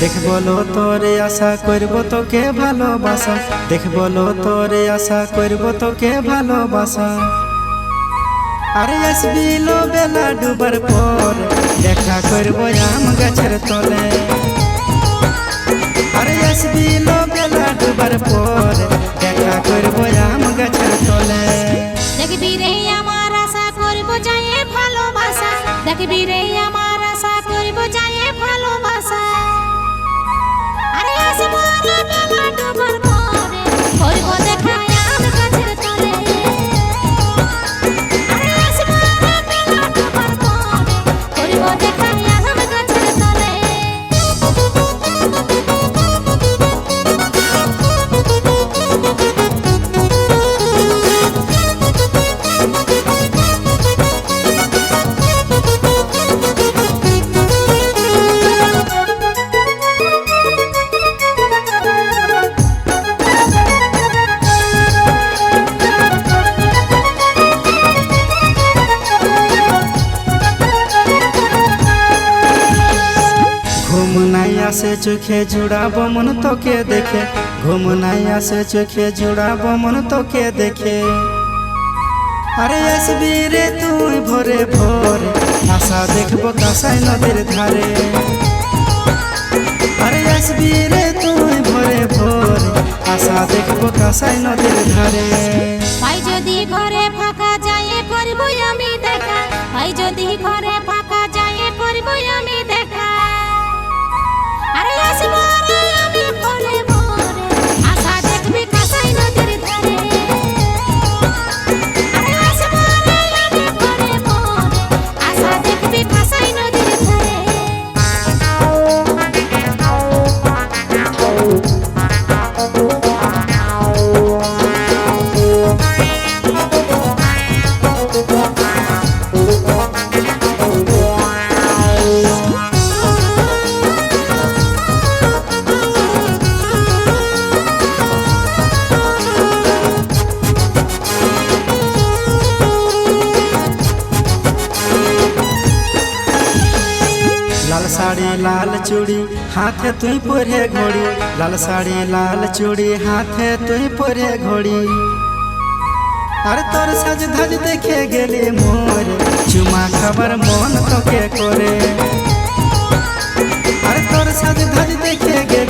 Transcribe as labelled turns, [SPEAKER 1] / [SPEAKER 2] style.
[SPEAKER 1] দেখবলো তোরে আশা করব তোকে ভালোবাসা, দেখবলো তোরে আশা করব তোকে ভালোবাসা। আরে আসবি লো বেলা ডুবার পর দেখা করব আম গাছের তলে। আরে আসবি লো বেলা ডুবার পর দেখা করব আম গাছের তলে।
[SPEAKER 2] দেখবি রে আমার আশা করব যায় ভালোবাসা, দেখবি রে আমার আশা করব যায় ভালোবাসা। আরে আসবো রে বেলা ডুবার পরে করব দেখা আম গাছের তলে। আরে আসবো রে বেলা ডুবার পরে করব দেখা আম গাছের তলে।
[SPEAKER 1] ঘুম নাই আসে চোখে জুড়াবো মন তোকে দেখে, ঘুম নাই আসে চোখে জুড়াবো মন তোকে দেখে। আরে আসবি রে তুই ভোরে ভোরে আশা দেখবো কাঁসাই নদীর ধারে। আরে আসবি রে তুই ভোরে ভোরে আশা দেখবো কাঁসাই নদীর ধারে।
[SPEAKER 2] ভাই যদি ঘরে ফাঁকা যায় করব আমি দেখা, ভাই যদি ঘরে ফাঁকা যায় করব আমি দেখা। আরে আসবো রে আমি ভোরে ভোরে আশা দেখবি কাঁসাই নদীর ধারে। আরে আসবো রে আমি ভোরে ভোরে আশা দেখবি কাঁসাই নদীর ধারে।
[SPEAKER 1] লাল শাড়ি লাল চুড়ি হাতে তুই পরে ঘড়ি, লাল শাড়ি লাল চুড়ি হাতে তুই পরে ঘড়ি। আর তোর সাজ ধাজ দেখে গেলি মোরে চুমা খাবার মন তোকে করে। আর তোর সাজ ধাজ দেখে গেলি